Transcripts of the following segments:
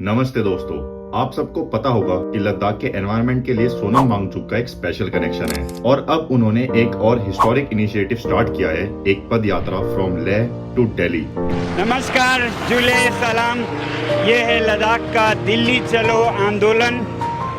नमस्ते दोस्तों, आप सबको पता होगा कि लद्दाख के एनवायरनमेंट के लिए सोनम वांगचुक का एक स्पेशल कनेक्शन है और अब उन्होंने एक और हिस्टोरिक इनिशिएटिव स्टार्ट किया है, एक पद यात्रा फ्रॉम लेह टू दिल्ली। नमस्कार, जुले सलाम। ये है लद्दाख का दिल्ली चलो आंदोलन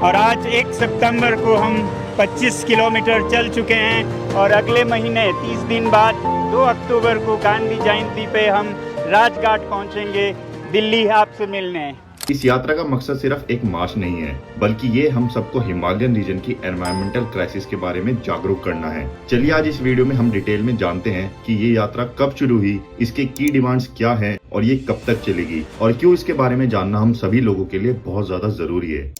और आज 1 सितंबर को हम 25 किलोमीटर चल चुके हैं और अगले महीने 30 दिन बाद 2 अक्टूबर को गांधी जयंती पे हम राजघाट पहुंचेंगे दिल्ली आपसे मिलने। इस यात्रा का मकसद सिर्फ एक मार्च नहीं है, बल्कि ये हम सबको हिमालयन रीजन की एनवायरमेंटल क्राइसिस के बारे में जागरूक करना है। चलिए आज इस वीडियो में हम डिटेल में जानते हैं कि ये यात्रा कब शुरू हुई, इसके की डिमांड्स क्या हैं और ये कब तक चलेगी और क्यों इसके बारे में जानना हम सभी लोगों के लिए बहुत ज्यादा जरूरी है।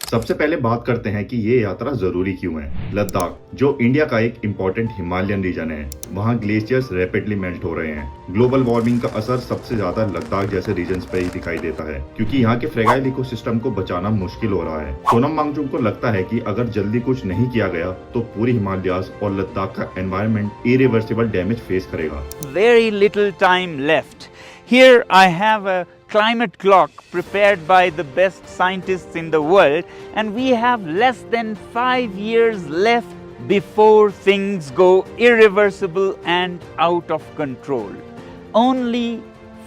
सबसे पहले बात करते हैं कि ये यात्रा जरूरी क्यों है। लद्दाख, जो इंडिया का एक इम्पोर्टेंट हिमालयन रीजन है, वहाँ ग्लेशियर्स रैपिडली मेल्ट हो रहे हैं। ग्लोबल वार्मिंग का असर सबसे ज्यादा लद्दाख जैसे रीजन्स पे ही दिखाई देता है, क्योंकि यहाँ के फ्रेगाइल इकोसिस्टम को बचाना मुश्किल हो रहा है। सोनम वांगचुक को लगता है कि अगर जल्दी कुछ नहीं किया गया तो पूरी हिमालयाज और लद्दाख का एनवायरनमेंट इरिवर्सिबल डैमेज फेस करेगा। Very little time left. Here I have a climate clock prepared by the best scientists in the world, and we have less than 5 years left before things go irreversible and out of control. Only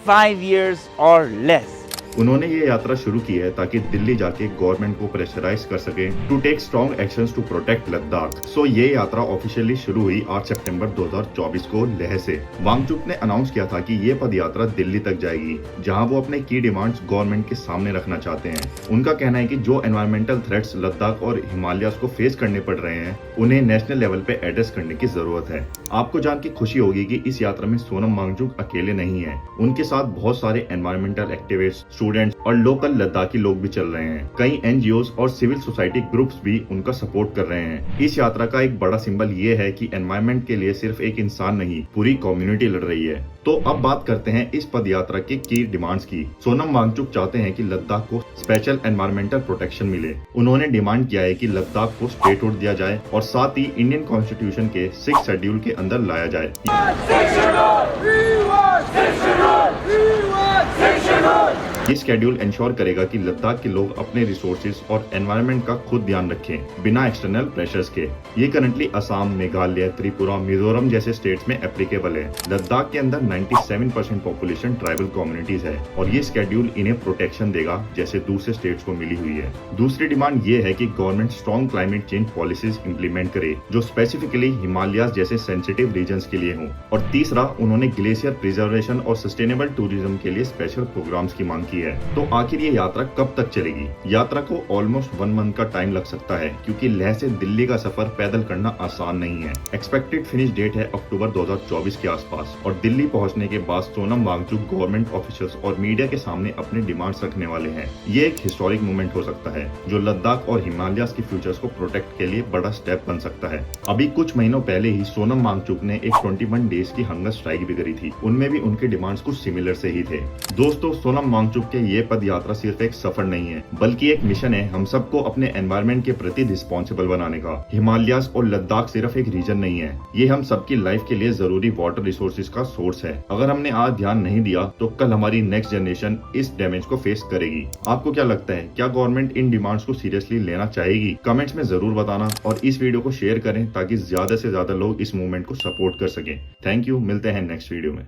5 years or less. उन्होंने ये यात्रा शुरू की है ताकि दिल्ली जाके government को pressurise कर सके to take strong actions to protect Ladakh. So ये यात्रा ऑफिशियली शुरू हुई 8 सितंबर 2024 को लेह से। वांगचुक ने अनाउंस किया था कि ये पद यात्रा दिल्ली तक जाएगी, जहां वो अपने की डिमांड्स गवर्नमेंट के सामने रखना चाहते हैं। उनका कहना है कि जो एनवायरमेंटल थ्रेट्स लद्दाख और हिमालयाज को फेस करने पड़ रहे हैं, उन्हें नेशनल लेवल पे एड्रेस करने की जरूरत है। आपको जान के खुशी होगी कि इस यात्रा में सोनम वांगचुक अकेले नहीं है, उनके साथ बहुत सारे एनवायरमेंटल एक्टिविस्ट, स्टूडेंट्स और लोकल लद्दाखी लोग भी चल रहे हैं। कई एनजीओज और सिविल सोसाइटी ग्रुप्स भी उनका सपोर्ट कर रहे हैं। इस यात्रा का एक बड़ा सिंबल ये है कि एनवायरमेंट के लिए सिर्फ एक इंसान नहीं, पूरी कम्युनिटी लड़ रही है। तो अब बात करते हैं इस पद यात्रा की डिमांड्स की। सोनम वांगचुक चाहते हैं कि लद्दाख को स्पेशल एनवायरमेंटल प्रोटेक्शन मिले। उन्होंने डिमांड किया है कि लद्दाख को स्टेटहुड दिया जाए और साथ ही इंडियन कॉन्स्टिट्यूशन के 6th शेड्यूल के अंदर लाया जाए। ये शेड्यूल इंश्योर करेगा कि लद्दाख के लोग अपने रिसोर्सेज और एनवायरनमेंट का खुद ध्यान रखें, बिना एक्सटर्नल प्रेशर्स के। ये करंटली असम, मेघालय, त्रिपुरा, मिजोरम जैसे स्टेट्स में एप्लीकेबल है। लद्दाख के अंदर 97% पॉपुलेशन ट्राइबल कम्युनिटीज है और ये शेड्यूल इन्हें प्रोटेक्शन देगा जैसे दूसरे स्टेट्स को मिली हुई है। दूसरी डिमांड ये है कि government strong climate change policies implement करे, जो स्पेसिफिकली हिमालयाज जैसे सेंसिटिव रीजन्स के लिए हों। और तीसरा, उन्होंने ग्लेशियर प्रिजर्वेशन और सस्टेनेबल टूरिज्म के लिए स्पेशल प्रोग्राम्स की मांग की है। तो आखिर ये यात्रा कब तक चलेगी? यात्रा को ऑलमोस्ट 1 मंथ का टाइम लग सकता है, क्योंकि लेह से दिल्ली का सफर पैदल करना आसान नहीं है। एक्सपेक्टेड फिनिश डेट है अक्टूबर 2024 के आसपास और दिल्ली पहुंचने के बाद सोनम वांगचुक गवर्नमेंट ऑफिसर्स और मीडिया के सामने अपने डिमांड्स रखने वाले हैं। ये एक हिस्टोरिक मूवमेंट हो सकता है, जो लद्दाख और हिमालयाज की फ्यूचर्स को प्रोटेक्ट के लिए बड़ा स्टेप बन सकता है। अभी कुछ महीनों पहले ही सोनम वांगचुक ने एक 21 डेज की हंगर स्ट्राइक भी करी थी। उनमें भी उनके डिमांड्स कुछ सिमिलर से ही थे। दोस्तों, सोनम वांगचुक के ये पद यात्रा सिर्फ एक सफर नहीं है, बल्कि एक मिशन है हम सबको अपने एनवायरनमेंट के प्रति रिस्पॉन्सिबल बनाने का। हिमालयाज और लद्दाख सिर्फ एक रीजन नहीं है, ये हम सबकी लाइफ के लिए जरूरी वाटर रिसोर्सेज का सोर्स है। अगर हमने आज ध्यान नहीं दिया तो कल हमारी नेक्स्ट जनरेशन इस डैमेज को फेस करेगी। आपको क्या लगता है, क्या गवर्नमेंट इन डिमांड्स को सीरियसली लेना चाहेगी? कमेंट्स में जरूर बताना और इस वीडियो को शेयर करें ताकि ज्यादा से ज्यादा लोग इस मूवमेंट को सपोर्ट कर सकें। थैंक यू, मिलते हैं नेक्स्ट वीडियो में।